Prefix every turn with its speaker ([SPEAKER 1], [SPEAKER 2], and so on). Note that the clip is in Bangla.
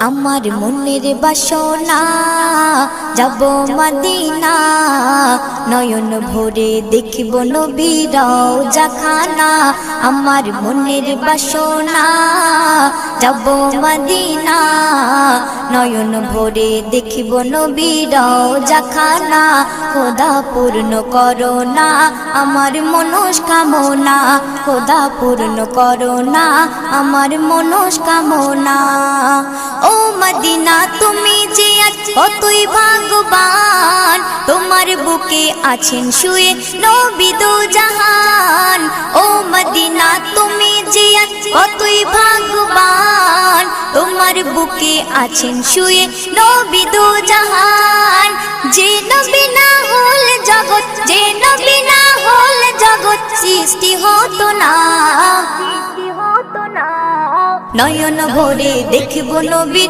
[SPEAKER 1] আমার মনের বাসনা যাব মদিনা, নয়ন ভরে দেখিব নবীর রওজাখানা। আমার মনের বাসনা যাব মদিনা, নয়ন ভরে দেখিব নবীর রওজাখানা। খোদা পূর্ণ করো না আমার মনস্কামনা, খোদা পূর্ণ করো না আমার মনস্কামনা। ও মদিনা তুমি যে আজ কতই ভাগ্যবান, তোমার বুকে আছেন শুয়ে নবী দো জাহান। ও মদিনা তুমি যে আজ কতই ভাগ্যবান, তোমার বুকে আছেন শুয়ে নবী দো জাহান। যে নবী না হল জগৎ, যে নবী না হল জগৎ সৃষ্টি হতো না। নয়ন ভরে দেখব নবী